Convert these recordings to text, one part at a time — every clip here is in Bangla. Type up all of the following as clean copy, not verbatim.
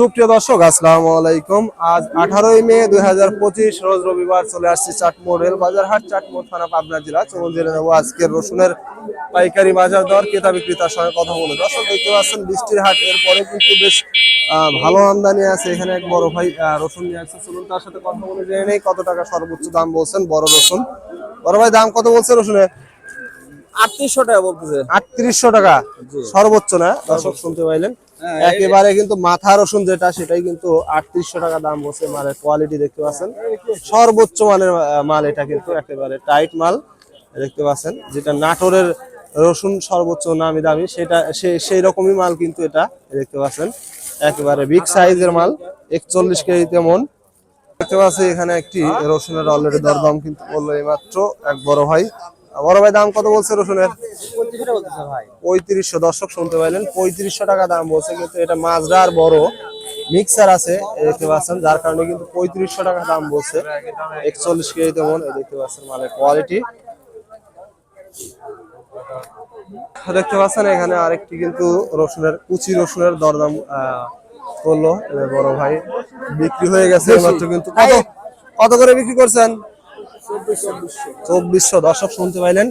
সুপ্রিয় দর্শক, আসসালামু আলাইকুম। আজ 18 মে 2025 রোজ রবিবার চলে আসছি চাটমোড় রেল বাজার হাট, চাটমোড় থানা, পাবনা জেলা। চলুন জেনে নেবো আজকের রসুনের পাইকারি বাজার দর, ক্রেতা বিক্রেতার সঙ্গে কথা বলে। দর্শক দেখতে পাচ্ছেন বৃষ্টির হাট, এরপরে কিন্তু বেশ ভালো আমদানি আছে। এখানে এক বড় ভাই রসুন নিয়ে আসছে, চলুন তার সাথে কথা বলে জেনে নেই কত টাকা সর্বোচ্চ দাম বলছেন বড় রসুন। বড় ভাই, দাম কত বলছে রসুনের? 3800 টাকা বলতেছে। 3800 টাকা সর্বোচ্চ না? দর্শক শুনতে পাইলেন, একেবারে কিন্তু মাথা রসুন যেটা সেটাই কিন্তু 3800 টাকা দাম বলছে। মালের কোয়ালিটি দেখতে পাচ্ছেন, সর্বোচ্চ মানের মাল এটা, কিন্তু একেবারে টাইট মাল দেখতে পাচ্ছেন। যেটা নাটোরের রসুন সর্বোচ্চ নামি দামি, সেটা সেই রকমই মাল কিন্তু এটা দেখতে পাচ্ছেন। একেবারে বিগ সাইজের মাল, 41 কেজিতে মন দেখতে পাচ্ছি। এখানে একটি রসুনের অলরেডি দরদাম কিন্তু বললো এইমাত্র এক বড় ভাই। বড় ভাই, দাম কত বলছে রসুনের? 3500। দর্শক শুনতে পাইলেন, 3500 টাকা দাম বলছে। কিন্তু এটা মাজরা আর বড় মিক্সার আছে দেখতে পাচ্ছেন, যার কারণে কিন্তু 3500 টাকা দাম বলছে। 41 কেজিতে মন দেখতে পাচ্ছেন মালের কোয়ালিটি দেখতে পাচ্ছেন। এখানে আরেকটি কিন্তু রসুনের কুচি রসুনের দরদাম করলো বড় ভাই, বিক্রি হয়ে গেছে মাত্র। কিন্তু কত করে বিক্রি করছেন? 2400। দর্শক শুনতে পাইলেন,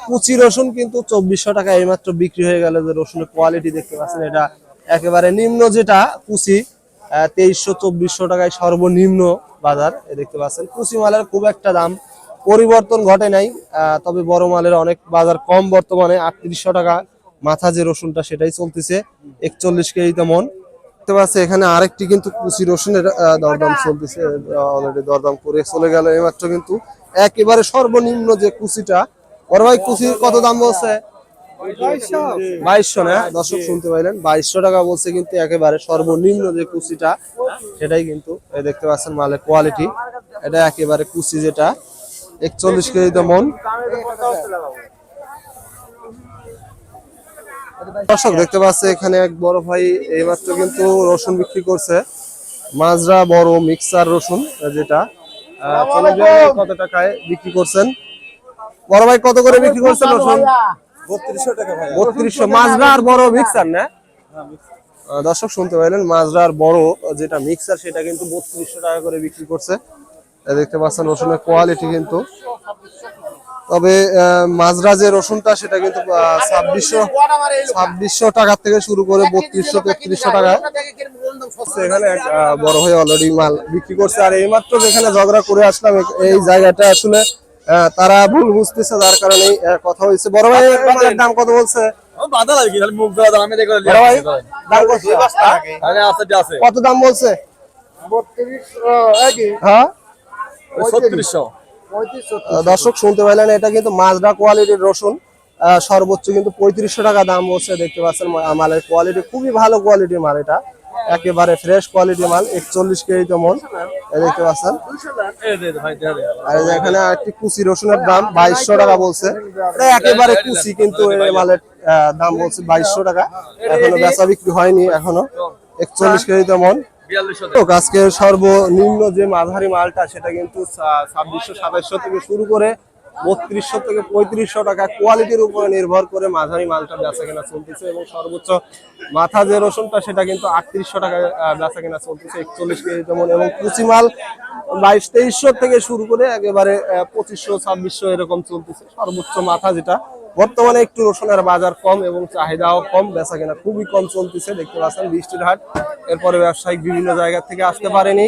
কুচি রসুন কিন্তু 2400 টাকা এইমাত্র বিক্রি হয়ে গেল। যে রসুনের কোয়ালিটি দেখতে পাচ্ছেন, এটা একেবারে নিম্ন যেটা কুচি, 2300-2400 টাকায় সর্বনিম্ন বাজার দেখতে পাচ্ছেন। কুচি মালের খুব একটা দাম পরিবর্তন ঘটে নাই, তবে বড় মালের অনেক বাজার কম বর্তমানে। 3800 টাকা মাথা যে রসুনটা সেটাই চলতেছে, 41 কেজিতে মন দেখতে পাচ্ছে। এখানে আরেকটি কিন্তু কুচি রসুনের দরদাম চলতেছে, অলরেডি দরদাম করে চলে গেল এইমাত্র। কিন্তু একেবারে সর্বনিম্ন যে কুচিটা, বড় ভাই কুচির কত দাম বলছে? 2200 না? দর্শক শুনতে পাইলেন, 2200 টাকা বলছে। কিন্তু একেবারে সর্বনিম্ন যে কুচিটা সেটাই কিন্তু দেখতে পাচ্ছেন মালের কোয়ালিটি। এটা একেবারে কুচি যেটা 41 কেজিতে মন। দর্শক দেখতে পাচ্ছে এখানে এক বড় ভাই এইমাত্র কিন্তু রসুন বিক্রি করছে, মাজরা বড় মিক্সার রসুন যেটা। কত টাকায় বিক্রি করছেন বড় ভাই? কত করে বিক্রি করছেন রসুন? 3200 টাকা ভাই। 3200 মাজরা আর বড় মিক্সার না? দর্শক শুনতে পাইলেন, মাজরা আর বড় যেটা মিক্সার সেটা কিন্তু 3200 টাকা করে বিক্রি করছে দেখতে পাচ্ছেন। রসুনের কোয়ালিটি কিন্তু, তবে মাজরা যে রসুনটা সেটা কিন্তু 2600 টাকা থেকে শুরু করে 3200-3300 টাকা। এখানে এক বড় ভাই অলরেডি মাল বিক্রি করছে। আর এইমাত্র যেখানে ঝগড়া করে আসলাম, এই জায়গাটা আসলে তারা ভুল বুঝতেছে, যার কারণে কথা হয়েছে। বড় ভাই, দাম কত বলছে? কত দাম বলছে? হ্যাঁ, দর্শক শুনতে পাইলেন, এটা কিন্তু মাজরা কোয়ালিটির রসুন, সর্বোচ্চ কিন্তু 3500 টাকা দাম বলছে দেখতে পাচ্ছেন। মালের কোয়ালিটি খুবই ভালো কোয়ালিটির মাল, এটা একেবারে ফ্রেশ কোয়ালিটির মাল। 41 কেজিতে মন দেখতে পাচ্ছেন। আর এখানে একটি কুচি রসুনের দাম 2200 টাকা বলছে। এটা একেবারে কুচি, কিন্তু এই মালের দাম বলছে 2200 টাকা। এখনো বেচা বিক্রি হয়নি এখনো। 41 কেজিতে মন। আজকে সর্বনিম্ন যে মাঝারি মালটা সেটা কিন্তু 2600-2700 থেকে শুরু করে 3200 থেকে 3500 টাকা কোয়ালিটির উপরে নির্ভর করে মাঝারি মালটা বেচা কেনা চলতেছে। এবং সর্বোচ্চ মাথা যে রসুনটা সেটা কিন্তু 3800 টাকা বেচা কেনা চলতেছে, 41 কেজি তেমন। এবং কুচি মাল 2200-2300 থেকে শুরু করে একেবারে 2500-2600 এরকম চলতেছে। সর্বোচ্চ মাথা যেটা, বর্তমানে একটু রসুনের বাজার কম এবং চাহিদাও কম, বেচা কেনা খুবই কম চলতেছে দেখতে পাচ্ছেন। বৃষ্টির হাট, এরপরে ব্যবসায়িক বিভিন্ন জায়গা থেকে আসতে পারেনি।